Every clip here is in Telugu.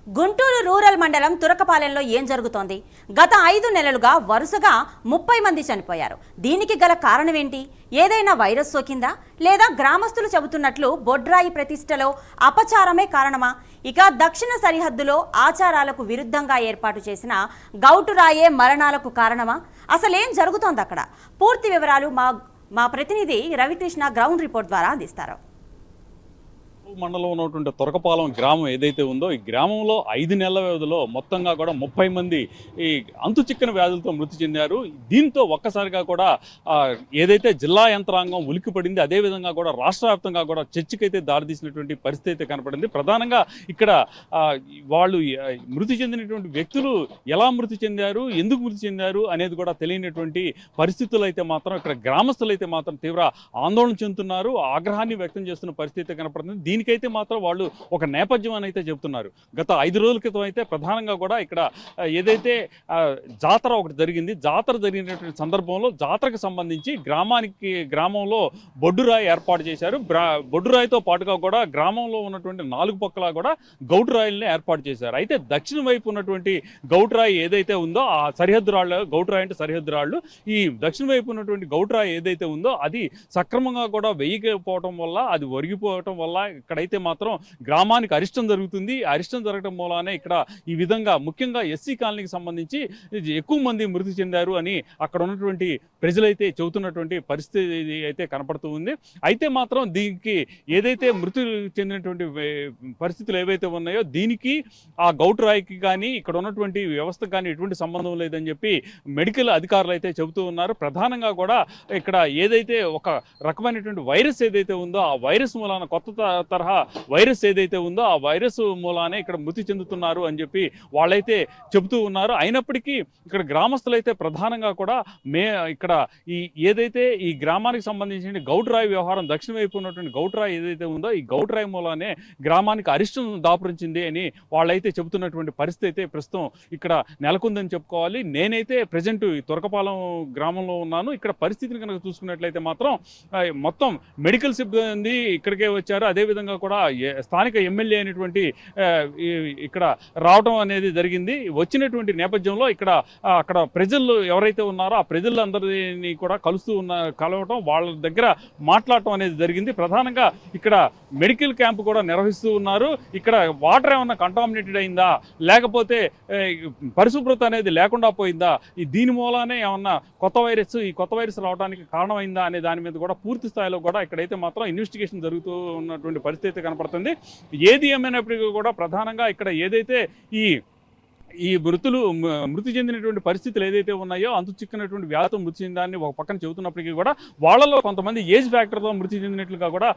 గుంటూరు రూరల్ మండలం తురకపాలెంలో ఏం జరుగుతోంది? గత 5 నెలలుగా వరుసగా 30 మంది చనిపోయారు. దీనికి గల కారణమేంటి? ఏదైనా వైరస్ సోకిందా? లేదా గ్రామస్తులు చెబుతున్నట్లు బొడ్రాయి ప్రతిష్టలో అపచారమే కారణమా? ఇక దక్షిణ సరిహద్దులో ఆచారాలకు విరుద్ధంగా ఏర్పాటు చేసిన గౌటురాయే మరణాలకు కారణమా? అసలేం జరుగుతోంది అక్కడ? పూర్తి వివరాలు మా ప్రతినిధి రవికృష్ణ గ్రౌండ్ రిపోర్ట్ ద్వారా అందిస్తారు. మండలంలో ఉన్నటువంటి తురకపాలెం గ్రామం ఏదైతే ఉందో ఈ గ్రామంలో 5 నెలల వ్యవధిలో మొత్తంగా కూడా 30 మంది ఈ అంతు చిక్కని వ్యాధులతో మృతి చెందారు. దీంతో ఒక్కసారిగా కూడా ఏదైతే జిల్లా యంత్రాంగం ఉలిక్కిపడింది, అదేవిధంగా కూడా రాష్ట్ర వ్యాప్తంగా కూడా చర్చకైతే దారితీసినటువంటి పరిస్థితి అయితే కనపడింది. ప్రధానంగా ఇక్కడ వాళ్ళు మృతి చెందినటువంటి వ్యక్తులు ఎలా మృతి చెందారు, ఎందుకు మృతి చెందారు అనేది కూడా తెలియనటువంటి పరిస్థితులు అయితే మాత్రం ఇక్కడ గ్రామస్తులు అయితే మాత్రం తీవ్ర ఆందోళన చెందుతున్నారు, ఆగ్రహాన్ని వ్యక్తం చేస్తున్న పరిస్థితి కనపడుతుంది. దీనికైతే మాత్రం వాళ్ళు ఒక నేపథ్యం అని అయితే చెబుతున్నారు. గత 5 రోజుల క్రితం అయితే ప్రధానంగా కూడా ఇక్కడ ఏదైతే జాతర ఒకటి జరిగింది, జాతర జరిగినటువంటి సందర్భంలో జాతరకు సంబంధించి గ్రామంలో బొడ్డురాయి ఏర్పాటు చేశారు. బొడ్డురాయితో పాటుగా కూడా గ్రామంలో ఉన్నటువంటి 4 పక్కల కూడా గౌటురాయిల్ని ఏర్పాటు చేశారు. అయితే దక్షిణ వైపు ఉన్నటువంటి గౌటురాయి ఏదైతే ఉందో ఆ సరిహద్దు రాళ్ళు, గౌటురాయి అంటే సరిహద్దు రాళ్ళు, ఈ దక్షిణ వైపు ఉన్నటువంటి గౌటురాయి ఏదైతే ఉందో అది సక్రమంగా కూడా వేయకపోవటం వల్ల, అది ఒరిగిపోవటం వల్ల ఇక్కడైతే మాత్రం గ్రామానికి అరిష్టం జరుగుతుంది. అరిష్టం జరగడం మూలానే ఇక్కడ ఈ విధంగా ముఖ్యంగా ఎస్సీ కాలనీకి సంబంధించి ఎక్కువ మంది మృతి చెందారు అని అక్కడ ఉన్నటువంటి ప్రజలైతే చెబుతున్నటువంటి పరిస్థితి అయితే కనపడుతూ ఉంది. అయితే మాత్రం దీనికి ఏదైతే మృతి చెందినటువంటి పరిస్థితులు ఏవైతే ఉన్నాయో దీనికి ఆ గౌటురాయికి కానీ ఇక్కడ ఉన్నటువంటి వ్యవస్థకు కానీ ఎటువంటి సంబంధం లేదని చెప్పి మెడికల్ అధికారులు అయితే చెబుతూ ఉన్నారు. ప్రధానంగా కూడా ఇక్కడ ఏదైతే ఒక రకమైనటువంటి వైరస్ ఏదైతే ఉందో ఆ వైరస్ మూలాన, కొత్త తరహా వైరస్ ఏదైతే ఉందో ఆ వైరస్ మూలానే ఇక్కడ మృతి చెందుతున్నారు అని చెప్పి వాళ్ళైతే చెబుతూ ఉన్నారు. అయినప్పటికీ ఇక్కడ గ్రామస్తులైతే ప్రధానంగా కూడా ఇక్కడ ఏదైతే ఈ గ్రామానికి సంబంధించిన గౌటురాయి వ్యవహారం, దక్షిణ వైపు ఉన్నటువంటి గౌటురాయి ఏదైతే ఉందో ఈ గౌటురాయి మూలానే గ్రామానికి అరిష్టం దాపురించింది అని వాళ్ళైతే చెబుతున్నటువంటి పరిస్థితి అయితే ప్రస్తుతం ఇక్కడ నెలకొందని చెప్పుకోవాలి. నేనైతే ప్రజెంట్ ఈ తురకపాలెం గ్రామంలో ఉన్నాను. ఇక్కడ పరిస్థితిని కనుక చూసుకున్నట్లయితే మాత్రం మొత్తం మెడికల్ సిబ్బంది ఇక్కడికే వచ్చారు. అదేవిధంగా కూడా స్థానిక ఎమ్మెల్యే అయినటువంటి ఇక్కడ రావటం అనేది జరిగింది. వచ్చినటువంటి నేపథ్యంలో అక్కడ ప్రజలు ఎవరైతే ఉన్నారో ఆ ప్రజలందరినీ కూడా కలవటం, వాళ్ళ దగ్గర మాట్లాడటం అనేది జరిగింది. ప్రధానంగా ఇక్కడ మెడికల్ క్యాంప్ కూడా నిర్వహిస్తూ ఉన్నారు. ఇక్కడ వాటర్ ఏమన్నా కంటామినేటెడ్ అయిందా, లేకపోతే పరిశుభ్రత అనేది లేకుండా పోయిందా, దీని మూలానే ఏమన్నా ఈ కొత్త వైరస్ రావడానికి కారణమైందా అనే దాని మీద కూడా పూర్తి స్థాయిలో కూడా ఇక్కడైతే మాత్రం ఇన్వెస్టిగేషన్ జరుగుతూ ఉన్నటువంటి పరిస్థితి కనపడుతుంది. ఏది ఏమైనప్పటికీ కూడా ప్రధానంగా ఇక్కడ ఏదైతే ఈ మృతి చెందినటువంటి పరిస్థితులు ఏదైతే ఉన్నాయో అంతు చిక్కినటువంటి వ్యాధితో మృతి చెందాన్ని ఒక పక్కన చెబుతున్నప్పటికీ కూడా వాళ్ళలో కొంతమంది ఏజ్ ఫ్యాక్టర్తో మృతి చెందినట్లుగా కూడా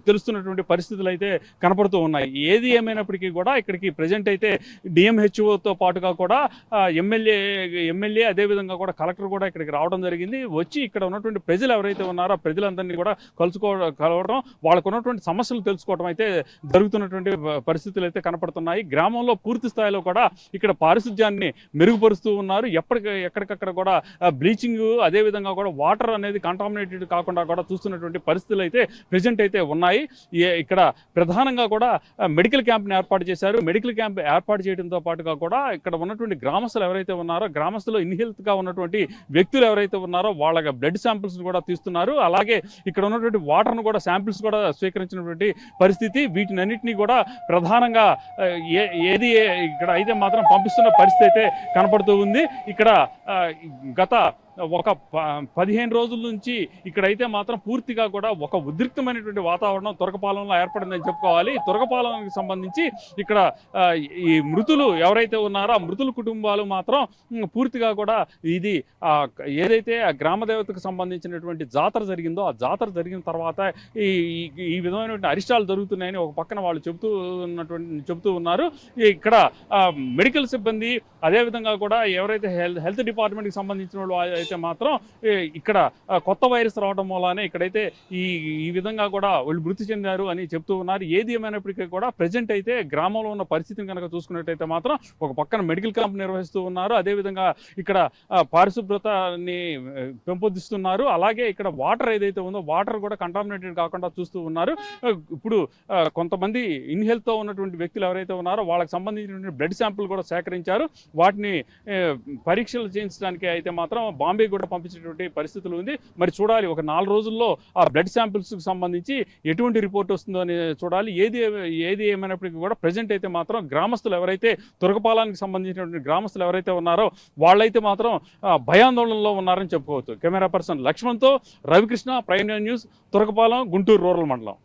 తెలుస్తున్నటువంటి పరిస్థితులు అయితే కనపడుతూ ఉన్నాయి. ఏది ఏమైనప్పటికీ కూడా ఇక్కడికి ప్రజెంట్ అయితే డిఎంహెచ్ఓతో పాటుగా కూడా ఎమ్మెల్యే అదేవిధంగా కూడా కలెక్టర్ కూడా ఇక్కడికి రావడం జరిగింది. వచ్చి ఇక్కడ ఉన్నటువంటి ప్రజలు ఎవరైతే ఉన్నారో ఆ ప్రజలందరినీ కూడా కలవడం, వాళ్ళకు ఉన్నటువంటి సమస్యలు తెలుసుకోవడం అయితే జరుగుతున్నటువంటి పరిస్థితులు అయితే కనపడుతున్నాయి. గ్రామంలో పూర్తి స్థాయిలో కూడా ఇక్కడ పారిశుధ్యాన్ని మెరుగుపరుస్తూ ఉన్నారు. ఎక్కడికక్కడ కూడా బ్లీచింగ్, అదేవిధంగా కూడా వాటర్ అనేది కంటామినేటెడ్ కాకుండా కూడా చూస్తున్నటువంటి పరిస్థితులు అయితే ప్రజెంట్ అయితే ఉన్నాయి. ఇక్కడ ప్రధానంగా కూడా మెడికల్ క్యాంప్ని ఏర్పాటు చేశారు. మెడికల్ క్యాంప్ ఏర్పాటు చేయడంతో పాటుగా కూడా ఇక్కడ ఉన్నటువంటి గ్రామస్తులు ఎవరైతే ఉన్నారో, గ్రామస్తులు ఇన్హెల్త్గా ఉన్నటువంటి వ్యక్తులు ఎవరైతే ఉన్నారో వాళ్ళ బ్లడ్ శాంపిల్స్ కూడా తీస్తున్నారు. అలాగే ఇక్కడ ఉన్నటువంటి వాటర్ను కూడా శాంపిల్స్ కూడా స్వీకరించినటువంటి పరిస్థితి. వీటినన్నింటినీ కూడా ప్రధానంగా ఇక్కడ అయితే మాత్రం పంపిస్తున్న పరిస్థితి అయితే కనపడుతూ ఉంది. ఇక్కడ గత ఒక 15 రోజుల నుంచి ఇక్కడైతే మాత్రం పూర్తిగా కూడా ఒక ఉద్రిక్తమైనటువంటి వాతావరణం తురకపాలెంలో ఏర్పడిందని చెప్పుకోవాలి. తురకపాలెంకి సంబంధించి ఇక్కడ ఈ మృతులు ఎవరైతే ఉన్నారో ఆ మృతుల కుటుంబాలు మాత్రం పూర్తిగా కూడా ఇది ఏదైతే ఆ గ్రామదేవతకు సంబంధించినటువంటి జాతర జరిగిందో ఆ జాతర జరిగిన తర్వాత ఈ విధమైనటువంటి అరిష్టాలు జరుగుతున్నాయని ఒక పక్కన వాళ్ళు చెబుతూ ఉన్నారు. ఇక్కడ మెడికల్ సిబ్బంది, అదేవిధంగా కూడా ఎవరైతే హెల్త్ డిపార్ట్మెంట్కి సంబంధించిన వాళ్ళు చూసుకున్నట్టయితే మాత్రం ఇక్కడ కొత్త వైరస్ రావడం వల్లనే ఇక్కడైతే ఈ విధంగా కూడా వాళ్ళు మృతి చెందారు అని చెప్తూ ఉన్నారు. ఏది ఏమైనప్పటికీ కూడా ప్రజెంట్ అయితే గ్రామంలో ఉన్న పరిస్థితిని కనుక చూసుకున్నట్టయితే మాత్రం ఒక పక్కన మెడికల్ క్యాంప్ నిర్వహిస్తూ ఉన్నారు. అదేవిధంగా ఇక్కడ పారిశుభ్రతని పెంపొందిస్తున్నారు. అలాగే ఇక్కడ వాటర్ ఏదైతే ఉందో వాటర్ కూడా కంటామినేటెడ్ కాకుండా చూస్తూ ఉన్నారు. ఇప్పుడు కొంతమంది ఇన్హెల్త్తో ఉన్నటువంటి వ్యక్తులు ఎవరైతే ఉన్నారో వాళ్ళకి సంబంధించినటువంటి బ్లడ్ శాంపుల్ కూడా సేకరించారు. వాటిని పరీక్షలు చేయించడానికి అయితే మాత్రం బాంబే కూడా పంపించేటువంటి పరిస్థితులు ఉంది. మరి చూడాలి ఒక 4 రోజుల్లో ఆ బ్లడ్ శాంపిల్స్కి సంబంధించి ఎటువంటి రిపోర్ట్ వస్తుందో అని చూడాలి. ఏది ఏమైనప్పటికీ కూడా ప్రజెంట్ అయితే మాత్రం గ్రామస్తులు ఎవరైతే తురకపాలానికి సంబంధించినటువంటి గ్రామస్తులు ఎవరైతే ఉన్నారో వాళ్ళైతే మాత్రం భయాందోళనలో ఉన్నారని చెప్పుకోవచ్చు. కెమెరా పర్సన్ లక్ష్మణ్తో Ravikrishna, prime news, Turakapalem, Guntur rural మండలం.